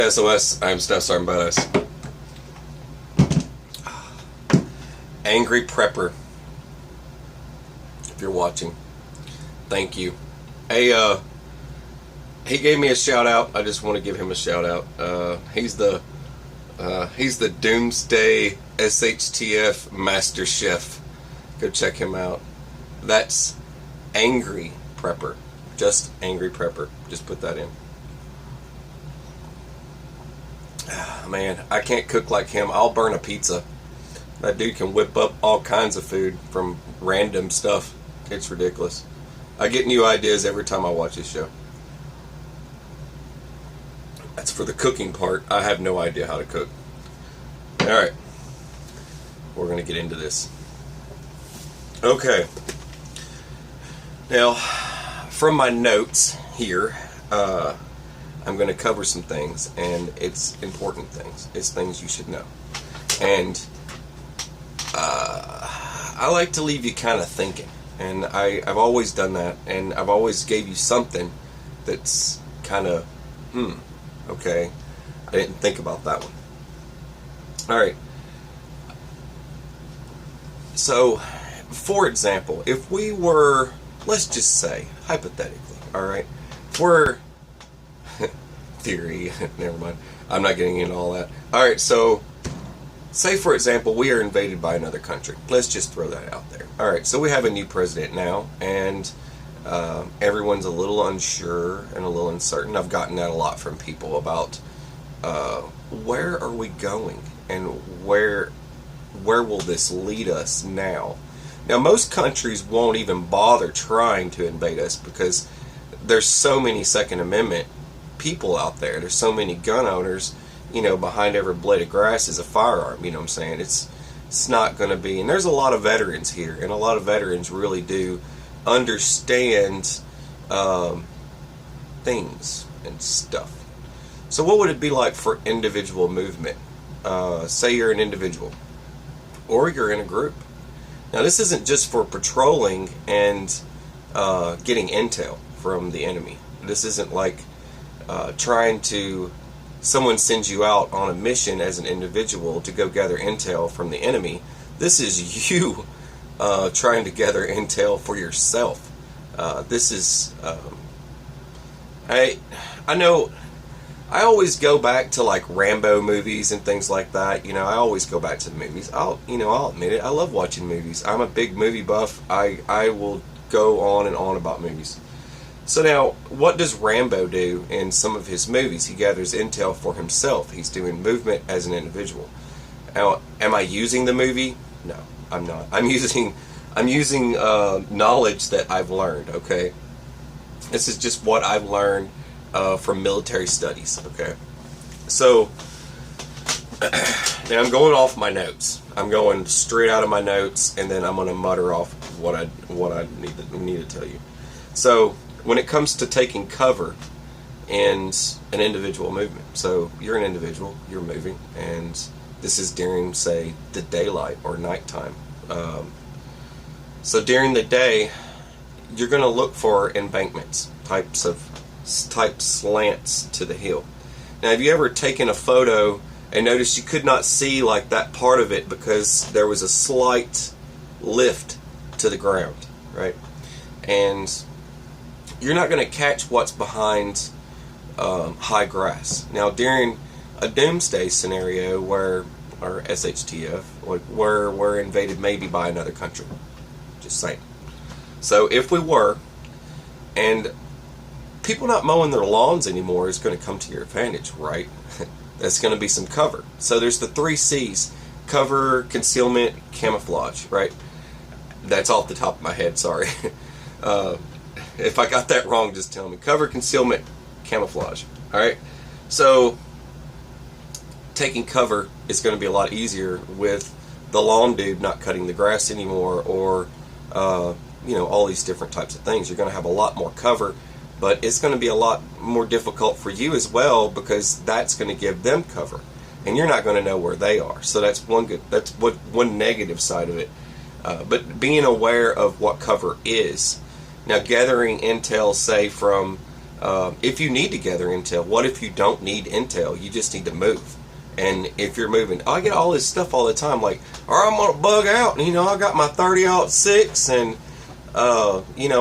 SOS, I'm Staff Sergeant Badass. Angry Prepper. If you're watching, thank you. Hey, he gave me a shout out. I just want to give him a shout out. He's the Doomsday SHTF Master Chef. Go check him out. That's Angry Prepper. Just Angry Prepper. Just put that in. Man, I can't cook like him. I'll burn a pizza. That dude can whip up all kinds of food from random stuff. It's ridiculous. I get new ideas every time I watch his show. That's for the cooking part. I have no idea how to cook. Alright. We're going to get into this. Okay. Now, from my notes here, I'm going to cover some things, and it's important things. It's things you should know. And I like to leave you kind of thinking. And I've always done that, and I've always gave you something that's kind of, okay, I didn't think about that one. Alright. So, for example, if we were, let's just say, hypothetically, alright, if we're, theory, never mind, I'm not getting into all that. Alright, so, say for example, we are invaded by another country. Let's just throw that out there. Alright, so we have a new president now, and everyone's a little unsure and a little uncertain. I've gotten that a lot from people about where are we going, and where will this lead us now? Now, most countries won't even bother trying to invade us because there's so many Second Amendment people out there. There's so many gun owners, you know, behind every blade of grass is a firearm, you know what I'm saying? It's not going to be, and there's a lot of veterans here, and a lot of veterans really do understand things and stuff. So what would it be like for individual movement? Say you're an individual, or you're in a group. Now this isn't just for patrolling and getting intel from the enemy. This isn't like trying to, someone sends you out on a mission as an individual to go gather intel from the enemy. This is you trying to gather intel for yourself. This is, I know, I always go back to like Rambo movies and things like that. You know, I always go back to the movies. I'll admit it. I love watching movies. I'm a big movie buff. I will go on and on about movies. So now, what does Rambo do in some of his movies? He gathers intel for himself. He's doing movement as an individual. Now, am I using the movie? No, I'm not. I'm using knowledge that I've learned. Okay, this is just what I've learned from military studies. Okay, so now I'm going off my notes. I'm going straight out of my notes, and then I'm going to mutter off what I need to tell you. So, when it comes to taking cover in an individual movement, so you're an individual, you're moving, and this is during, say, the daylight or nighttime. So during the day, you're going to look for embankments, type slants to the hill. Now, have you ever taken a photo and noticed you could not see like that part of it because there was a slight lift to the ground, right? And you're not going to catch what's behind high grass. Now, during a doomsday scenario or SHTF, where we're invaded maybe by another country, just saying. So if we were, and people not mowing their lawns anymore is going to come to your advantage, right? That's going to be some cover. So there's the 3 C's: cover, concealment, camouflage, right? That's off the top of my head, sorry. If I got that wrong, just tell me. Cover, concealment, camouflage. Alright? So, taking cover is going to be a lot easier with the lawn dude not cutting the grass anymore, or, you know, all these different types of things. You're going to have a lot more cover, but it's going to be a lot more difficult for you as well, because that's going to give them cover, and you're not going to know where they are. So that's one negative side of it. But being aware of what cover is. Now, gathering intel, say, from If you need to gather intel, what if you don't need intel? You just need to move. And if you're moving, I get all this stuff all the time, like, all right, I'm gonna bug out, and I got my 30-06, and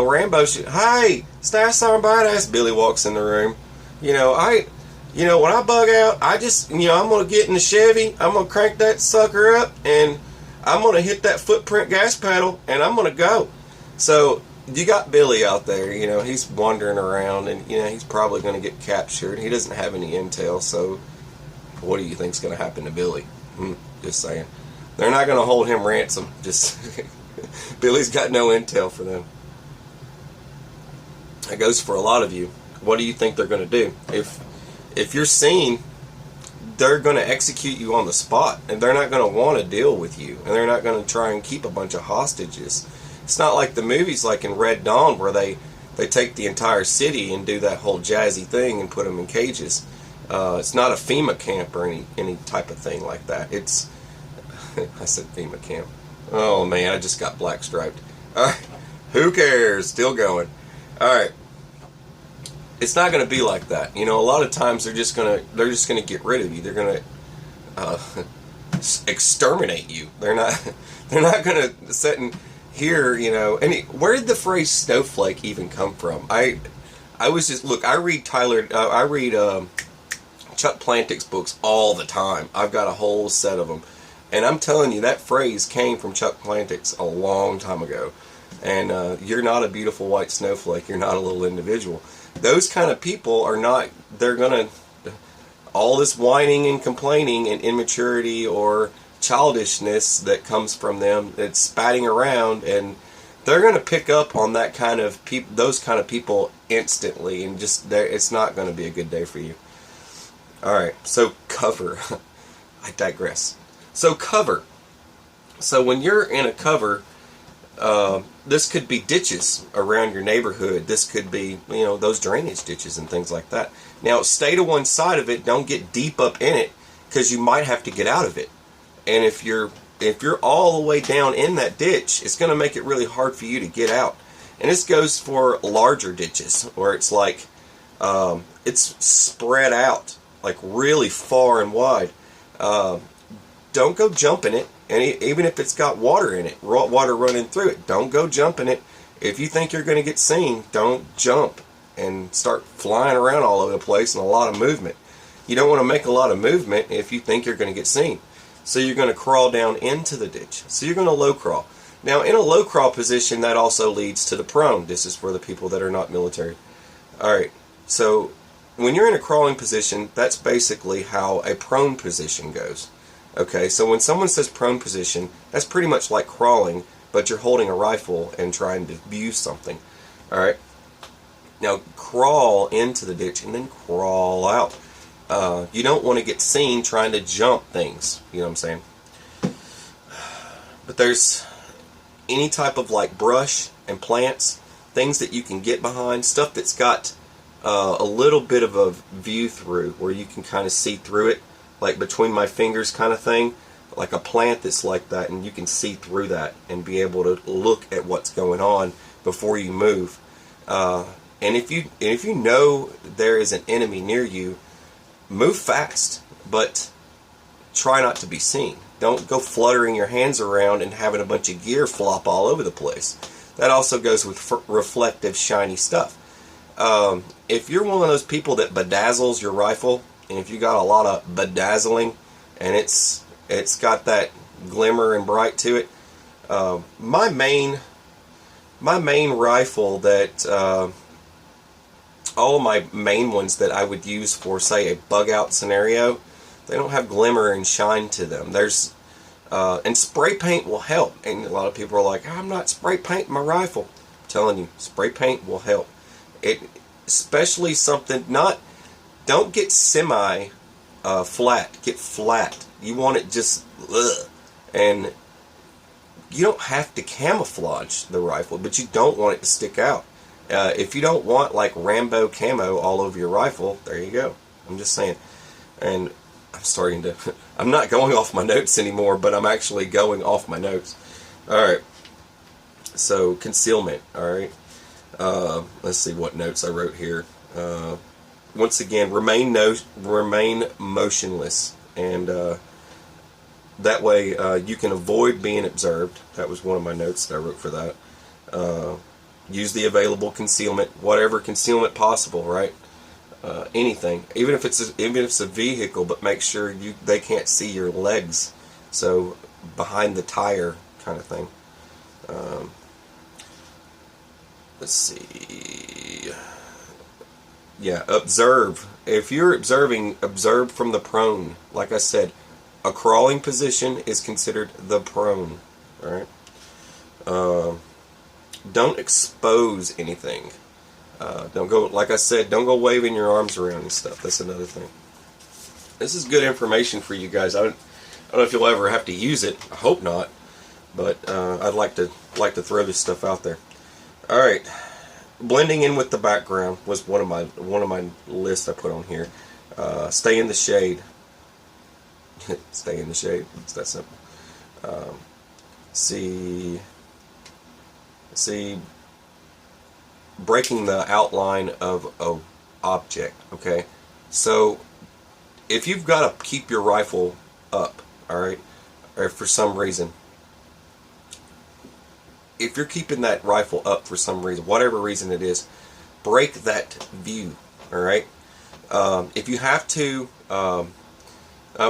Rambo shit. Hey, stash sergeant badass. Billy walks in the room. When I bug out, I just, I'm gonna get in the Chevy, I'm gonna crank that sucker up, and I'm gonna hit that footprint gas pedal, and I'm gonna go. So you got Billy out there, he's wandering around, and he's probably gonna get captured. He doesn't have any intel, so what do you think's going to happen to Billy? Just saying. They're not going to hold him ransom. Just Billy's got no intel for them. That goes for a lot of you. What do you think they're going to do? If you're seen, they're going to execute you on the spot, and they're not going to want to deal with you, and they're not going to try and keep a bunch of hostages. It's not like the movies like in Red Dawn where they take the entire city and do that whole jazzy thing and put them in cages. It's not a FEMA camp or any type of thing like that. It's, I said FEMA camp. Oh man, I just got black striped. Alright, who cares? Still going. Alright. It's not going to be like that. A lot of times they're just gonna get rid of you. They're going to exterminate you. They're not going to sit in here, where did the phrase snowflake even come from? I read Chuck Palahniuk's books all the time. I've got a whole set of them. And I'm telling you, that phrase came from Chuck Palahniuk's a long time ago. And you're not a beautiful white snowflake. You're not a little individual. Those kind of people are not, they're going to, all this whining and complaining and immaturity or childishness that comes from them, that's spatting around, and they're going to pick up on that kind of those kind of people instantly, and just it's not going to be a good day for you. Alright, so cover. I digress. So cover. So when you're in a cover, this could be ditches around your neighborhood. This could be, those drainage ditches and things like that. Now, stay to one side of it. Don't get deep up in it, because you might have to get out of it. And if you're all the way down in that ditch, it's going to make it really hard for you to get out. And this goes for larger ditches, where it's like, it's spread out, like really far and wide. Don't go jumping it, and even if it's got water in it, water running through it, don't go jumping it. If you think you're going to get seen, don't jump and start flying around all over the place and a lot of movement. You don't want to make a lot of movement if you think you're going to get seen. So you're going to crawl down into the ditch. So you're going to low crawl. Now, in a low crawl position, that also leads to the prone. This is for the people that are not military. Alright, so when you're in a crawling position, that's basically how a prone position goes. Okay, so when someone says prone position, that's pretty much like crawling, but you're holding a rifle and trying to view something. Alright, now crawl into the ditch and then crawl out. You don't want to get seen trying to jump things, you know what I'm saying? But there's any type of like brush and plants, things that you can get behind, stuff that's got a little bit of a view through, where you can kind of see through it, like between my fingers kind of thing, like a plant that's like that, and you can see through that and be able to look at what's going on before you move. And if you know there is an enemy near you, move fast, but try not to be seen. Don't go fluttering your hands around and having a bunch of gear flop all over the place. That also goes with reflective, shiny stuff. If you're one of those people that bedazzles your rifle, and if you got a lot of bedazzling, and it's got that glimmer and bright to it, my main rifle that all of my main ones that I would use for, say, a bug out scenario, they don't have glimmer and shine to them. There's and spray paint will help. And a lot of people are like, I'm not spray painting my rifle. I'm telling you, spray paint will help. It, especially something don't get semi flat. Get flat. You want it just and you don't have to camouflage the rifle, but you don't want it to stick out. If you don't want like Rambo camo all over your rifle, there you go. I'm just saying. And I'm starting to, I'm not going off my notes anymore, but I'm actually going off my notes. Alright. So, concealment. Alright. Let's see what notes I wrote here. Once again, remain motionless, and that way you can avoid being observed. That was one of my notes that I wrote for that. Use the available concealment, whatever concealment possible, right? Anything, even if it's a vehicle, but make sure they can't see your legs. So behind the tire, kind of thing. Let's see. Yeah, observe. If you're observing, observe from the prone. Like I said, a crawling position is considered the prone. All right. Don't expose anything. Don't go, like I said, don't go waving your arms around and stuff. That's another thing. This is good information for you guys. I don't know if you'll ever have to use it. I hope not, but I'd like to throw this stuff out there. All right, blending in with the background was one of my lists I put on here. Stay in the shade. Stay in the shade. It's that simple. See, breaking the outline of an object. Okay, so if you've got to keep your rifle up, all right, or for some reason, if you're keeping that rifle up for some reason, whatever reason it is, break that view. All right. If you have to,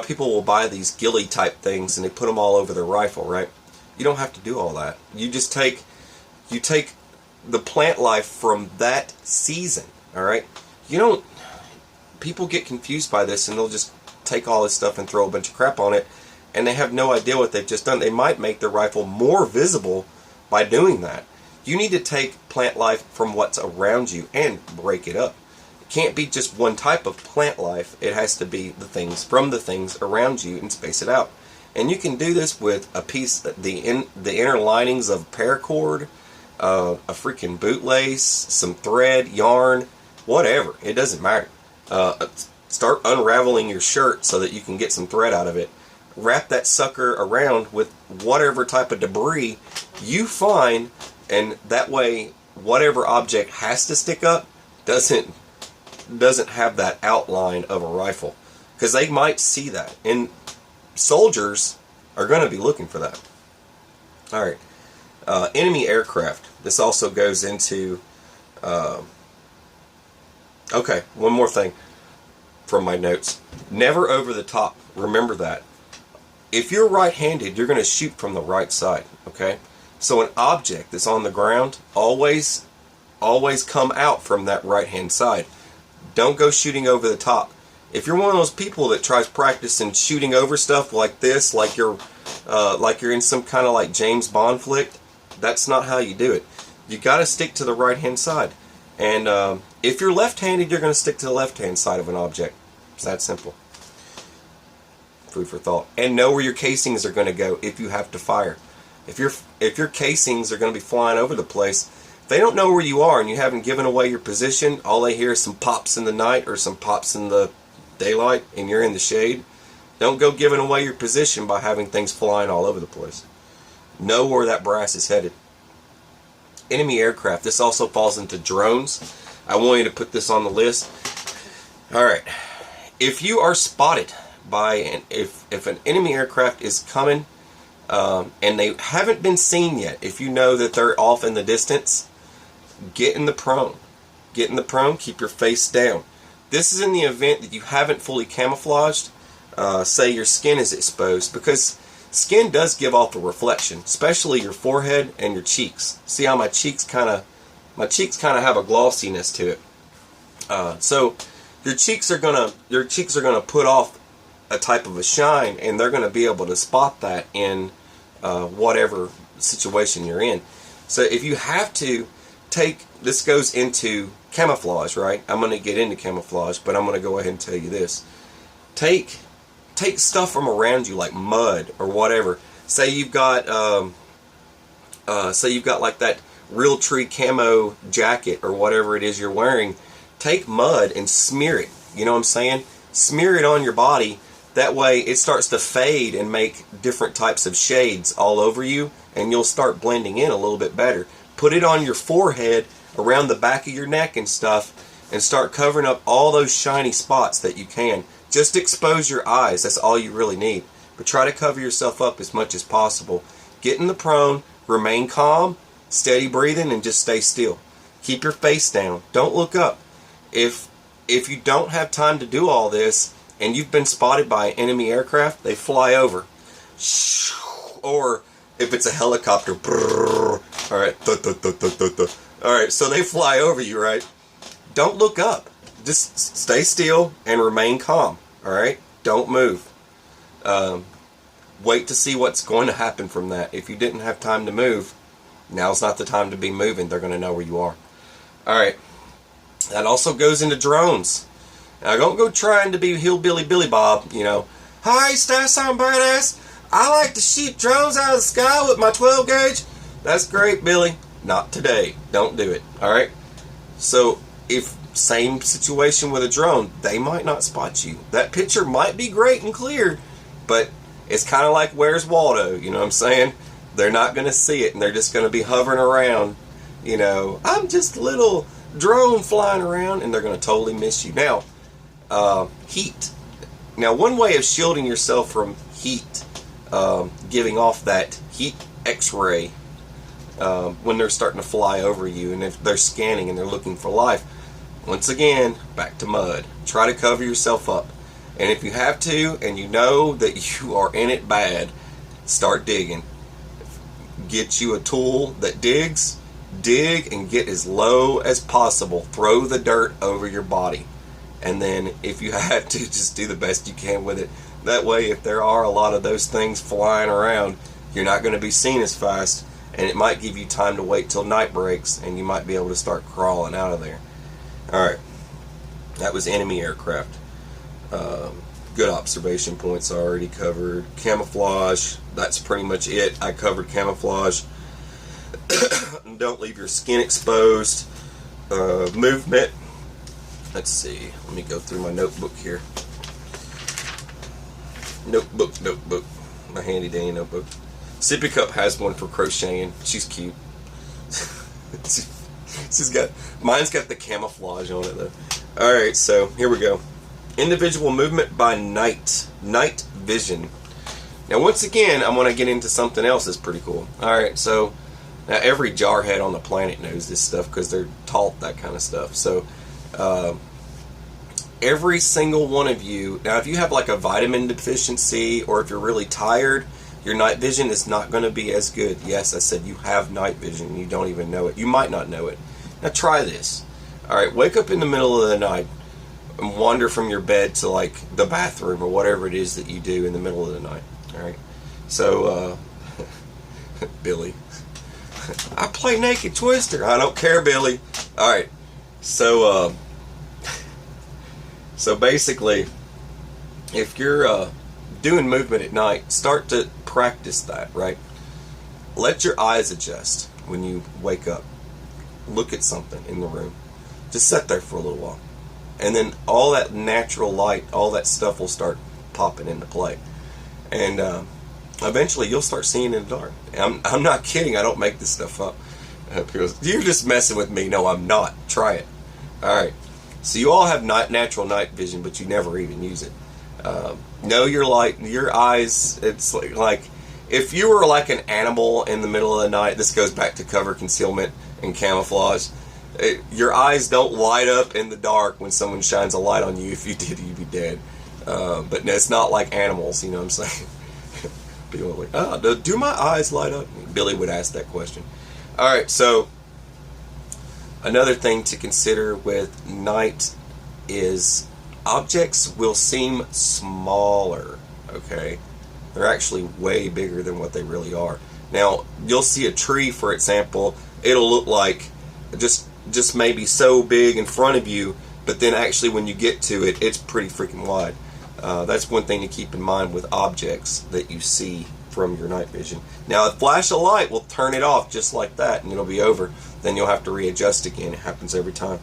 people will buy these ghillie type things and they put them all over their rifle, right? You don't have to do all that. You just take the plant life from that season. All right. You don't. People get confused by this and they'll just take all this stuff and throw a bunch of crap on it, and they have no idea what they've just done. They might make their rifle more visible by doing that. You need to take plant life from what's around you and break it up. It can't be just one type of plant life. It has to be the things from the things around you and space it out. And you can do this with a piece, the inner linings of paracord, a freaking bootlace, some thread, yarn, whatever. It doesn't matter. Start unraveling your shirt so that you can get some thread out of it. Wrap that sucker around with whatever type of debris you find, and that way whatever object has to stick up doesn't have that outline of a rifle, because they might see that, and soldiers are going to be looking for that. All right, enemy aircraft. This also goes into okay, one more thing from my notes. Never over the top. Remember that. If you're right-handed, you're going to shoot from the right side, okay? So an object that's on the ground, always come out from that right-hand side. Don't go shooting over the top. If you're one of those people that tries practicing shooting over stuff like this, like you're in some kind of like James Bond flick, that's not how you do it. You got to stick to the right-hand side. And if you're left-handed, you're going to stick to the left-hand side of an object. It's that simple. Food for thought. And know where your casings are going to go if you have to fire. If your casings are going to be flying over the place, if they don't know where you are and you haven't given away your position, all they hear is some pops in the night or some pops in the daylight and you're in the shade, don't go giving away your position by having things flying all over the place. Know where that brass is headed. Enemy aircraft. This also falls into drones. I want you to put this on the list. Alright. If you are spotted by if an enemy aircraft is coming and they haven't been seen yet, if you know that they're off in the distance, get in the prone. Get in the prone, keep your face down. This is in the event that you haven't fully camouflaged, say your skin is exposed, because skin does give off a reflection, especially your forehead and your cheeks. See how my cheeks kind of have a glossiness to it. So your cheeks are gonna put off a type of a shine, and they're gonna be able to spot that in whatever situation you're in. So if you have to take, this goes into camouflage, right? I'm going to get into camouflage, but I'm going to go ahead and tell you this. Take stuff from around you, like mud or whatever. Say you've got like that real tree camo jacket or whatever it is you're wearing. Take mud and smear it. You know what I'm saying? Smear it on your body. That way it starts to fade and make different types of shades all over you, and you'll start blending in a little bit better. Put it on your forehead, around the back of your neck and stuff, and start covering up all those shiny spots that you can. Just expose your eyes. That's all you really need. But try to cover yourself up as much as possible. Get in the prone, remain calm, steady breathing, and just stay still. Keep your face down. Don't look up. If you don't have time to do all this and you've been spotted by an enemy aircraft, they fly over. Or if it's a helicopter, alright, alright, so they fly over you, right? Don't look up. Just stay still and remain calm, alright? Don't move. Wait to see what's going to happen from that. If you didn't have time to move, now's not the time to be moving. They're going to know where you are. Alright. That also goes into drones. Now, don't go trying to be Hillbilly Billy Bob, you know. Hi, Stash, I'm badass. I like to shoot drones out of the sky with my 12 gauge. That's great, Billy. Not today. Don't do it. Alright? So, if same situation with a drone, they might not spot you. That picture might be great and clear, but it's kind of like Where's Waldo, you know what I'm saying? They're not going to see it, and they're just going to be hovering around, you know, I'm just a little drone flying around, and they're going to totally miss you. Now, heat. Now, one way of shielding yourself from heat, giving off that heat X-ray when they're starting to fly over you, and if they're scanning and they're looking for life, once again, back to mud. Try to cover yourself up. And if you have to, and you know that you are in it bad, start digging. Get you a tool that digs, dig and get as low as possible. Throw the dirt over your body. And then if you have to, just do the best you can with it. That way, if there are a lot of those things flying around, you're not going to be seen as fast, and it might give you time to wait till night breaks, and you might be able to start crawling out of there. Alright, that was enemy aircraft. Good observation points already covered. Camouflage, that's pretty much it. I covered camouflage. Don't leave your skin exposed. Movement. Let's see. Let me go through my notebook here. Notebook. My handy dandy notebook. Sippy Cup has one for crocheting. She's cute. Mine's got the camouflage on it though. Alright, so here we go. Individual movement by night. Night vision. Now once again, I'm going to get into something else that's pretty cool. Alright, so now every jarhead on the planet knows this stuff because they're taught that kind of stuff. So every single one of you, now if you have like a vitamin deficiency or if you're really tired, your night vision is not going to be as good. Yes, I said you have night vision. You don't even know it. You might not know it. Now try this. Alright, wake up in the middle of the night and wander from your bed to like the bathroom or whatever it is that you do in the middle of the night. Alright, so Billy, I play Naked Twister. I don't care, Billy. Alright, so so basically, if you're doing movement at night, start to practice that, right? Let your eyes adjust when you wake up. Look at something in the room. Just sit there for a little while. And then all that natural light, all that stuff will start popping into play. And eventually you'll start seeing in the dark. I'm not kidding. I don't make this stuff up. You're just messing with me. No, I'm not. Try it. Alright. So you all have natural night vision, but you never even use it. Know your light, your eyes, it's like if you were like an animal in the middle of the night, this goes back to cover concealment and camouflage. Your eyes don't light up in the dark when someone shines a light on you. If you did, you'd be dead. But it's not like animals, you know what I'm saying? People are like, do my eyes light up? Billy would ask that question. Alright, so another thing to consider with night is objects will seem smaller, okay? They're actually way bigger than what they really are. Now, you'll see a tree, for example, it'll look like just maybe so big in front of you, but then actually when you get to it, it's pretty freaking wide. That's one thing to keep in mind with objects that you see from your night vision. Now, a flash of light will turn it off just like that, and it'll be over. Then you'll have to readjust again. It happens every time.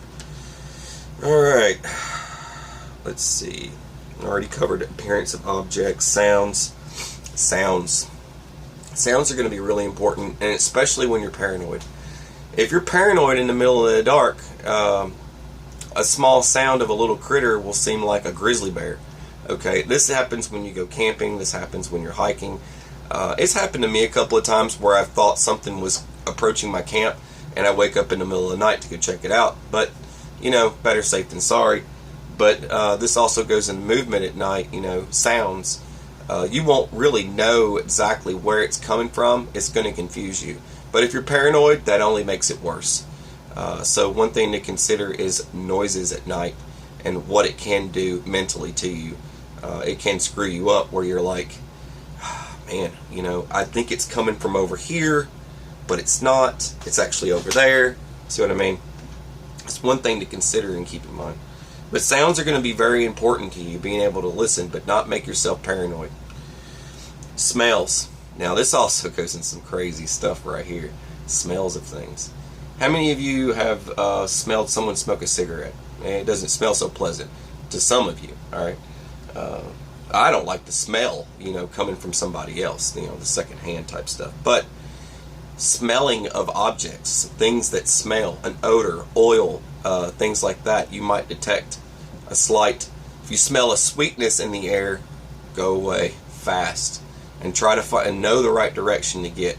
Alright. Let's see. I already covered appearance of objects. Sounds. Sounds are going to be really important, and especially when you're paranoid. If you're paranoid in the middle of the dark, a small sound of a little critter will seem like a grizzly bear. Okay, this happens when you go camping. This happens when you're hiking. It's happened to me a couple of times where I thought something was approaching my camp, and I wake up in the middle of the night to go check it out. But, you know, better safe than sorry. But this also goes in movement at night, you know, sounds. You won't really know exactly where it's coming from. It's going to confuse you. But if you're paranoid, that only makes it worse. So one thing to consider is noises at night and what it can do mentally to you. It can screw you up where you're like, man, you know, I think it's coming from over here, but it's not. It's actually over there. See what I mean? It's one thing to consider and keep in mind. But sounds are going to be very important to you, being able to listen, but not make yourself paranoid. Smells. Now, this also goes in some crazy stuff right here. Smells of things. How many of you have smelled someone smoke a cigarette? It doesn't smell so pleasant to some of you, all right? I don't like the smell, you know, coming from somebody else, you know, the secondhand type stuff. But smelling of objects, things that smell, an odor, oil, things like that, you might detect a slight. If you smell a sweetness in the air, go away fast and try to find and know the right direction to get.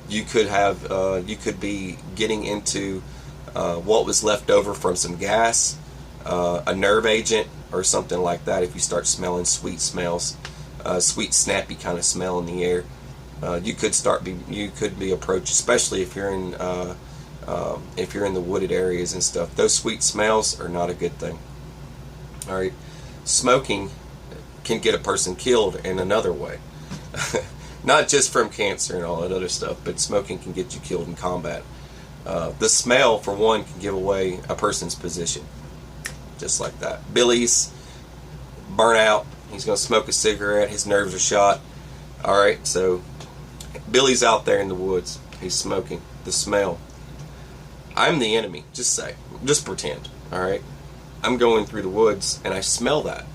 You could be getting into what was left over from some gas, a nerve agent, or something like that. If you start smelling sweet smells, sweet snappy kind of smell in the air, you could be approached, especially if you're in the wooded areas and stuff. Those sweet smells are not a good thing. All right, smoking can get a person killed in another way. Not just from cancer and all that other stuff, but smoking can get you killed in combat. The smell, for one, can give away a person's position. Just like that. Billy's burnt out. He's going to smoke a cigarette. His nerves are shot. Alright, so Billy's out there in the woods. He's smoking. The smell. I'm the enemy. Just say. Just pretend. Alright? I'm going through the woods and I smell that.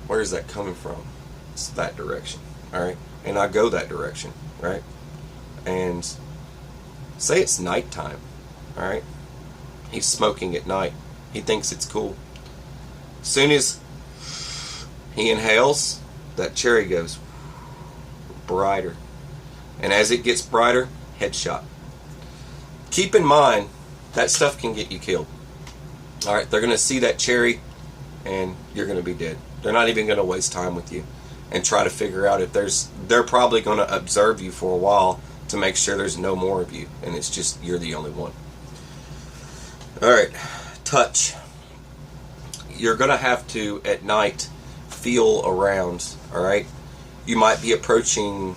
Where is that coming from? It's that direction. Alright? And I go that direction. Right? And say it's nighttime. Alright? He's smoking at night. He thinks it's cool. As soon as he inhales, that cherry goes brighter. And as it gets brighter, headshot. Keep in mind, that stuff can get you killed. Alright, they're going to see that cherry and you're going to be dead. They're not even going to waste time with you and try to figure out if they're probably going to observe you for a while to make sure there's no more of you and it's just you're the only one. Alright. Touch. You're going to have to, at night, feel around, alright? You might be approaching,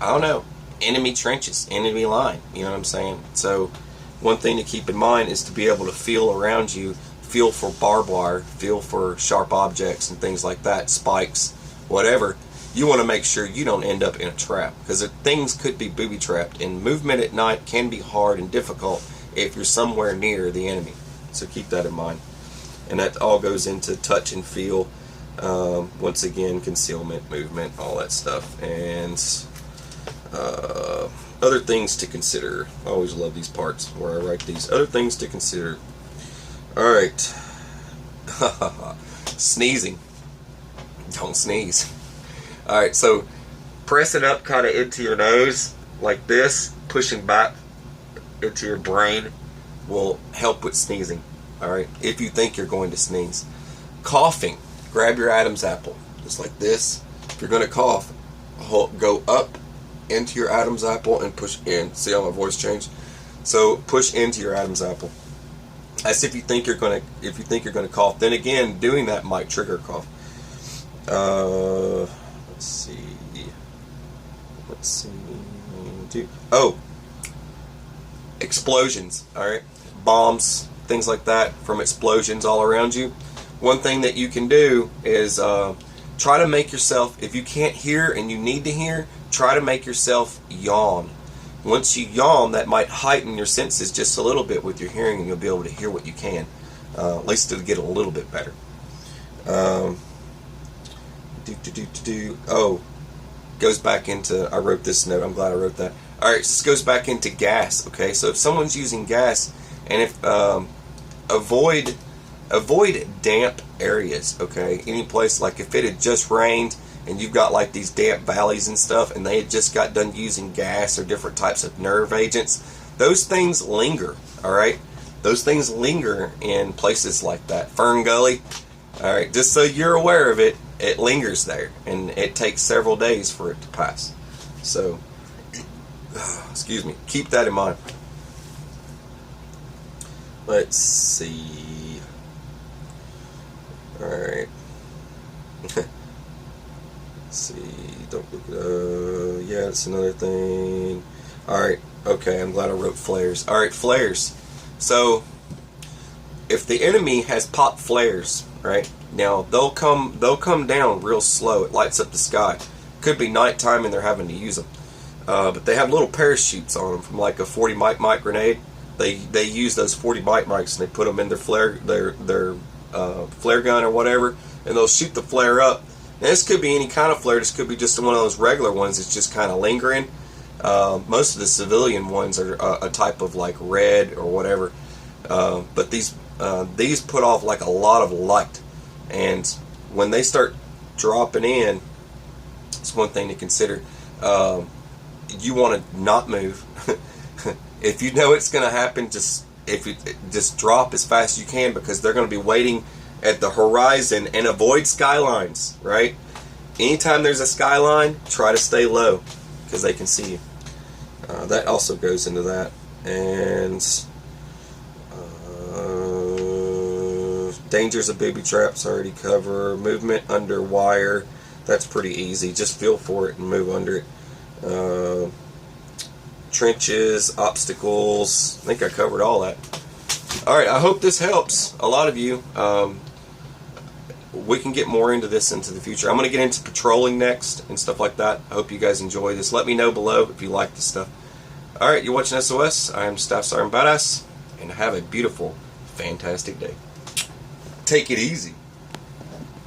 I don't know, enemy trenches, enemy line, you know what I'm saying? So, one thing to keep in mind is to be able to feel around you, feel for barbed wire, feel for sharp objects and things like that, spikes, whatever. You want to make sure you don't end up in a trap, because things could be booby-trapped, and movement at night can be hard and difficult if you're somewhere near the enemy. So keep that in mind. And that all goes into touch and feel. Once again, concealment, movement, all that stuff. And other things to consider. I always love these parts where I write these. Other things to consider. Alright. Sneezing. Don't sneeze. Alright, so pressing up kind of into your nose like this, pushing back into your brain will help with sneezing. Alright, if you think you're going to sneeze. Coughing. Grab your Adam's apple. Just like this. If you're going to cough, go up into your Adam's apple and push in. See how my voice changed? So push into your Adam's apple. That's if you think you're going to cough. Then again, doing that might trigger a cough. Let's see. Oh, explosions. Alright, bombs, things like that from explosions all around you. One thing that you can do is try to make yourself, if you can't hear and you need to hear, try to make yourself yawn. Once you yawn, that might heighten your senses just a little bit with your hearing, and you'll be able to hear what you can. At least it'll get a little bit better. Oh, goes back into, I wrote this note, I'm glad I wrote that. Alright, this goes back into gas, okay? So if someone's using gas, and if avoid damp areas, okay? Any place, like if it had just rained and you've got like these damp valleys and stuff, and they had just got done using gas or different types of nerve agents, those things linger, all right? Those things linger in places like that. Fern Gully, all right, just so you're aware of it, it lingers there, and it takes several days for it to pass. So, excuse me, keep that in mind. Let's see. All right. Let's see. Don't look it up. Yeah, it's another thing. All right. Okay, I'm glad I wrote flares. All right, flares. So, if the enemy has popped flares, right? Now they'll come down real slow. It lights up the sky. Could be nighttime and they're having to use them, but they have little parachutes on them from like a 40 mic grenade. They use those 40 mics and they put them in their flare gun or whatever, and they'll shoot the flare up. Now this could be any kind of flare. This could be just one of those regular ones that's just kind of lingering. Most of the civilian ones are a type of like red or whatever, but these put off like a lot of light, and when they start dropping in, it's one thing to consider. You want to not move. If you know it's going to happen, just drop as fast as you can, because they're going to be waiting at the horizon, and avoid skylines, right? Anytime there's a skyline, try to stay low because they can see you. That also goes into that. And dangers of booby traps already cover. Movement under wire, that's pretty easy. Just feel for it and move under it. Trenches, obstacles, I think I covered all that. Alright, I hope this helps a lot of you. We can get more into this into the future. I'm going to get into patrolling next and stuff like that. I hope you guys enjoy this. Let me know below if you like this stuff. Alright, you're watching SOS. I am Staff Sergeant Badass, and have a beautiful, fantastic day. Take it easy.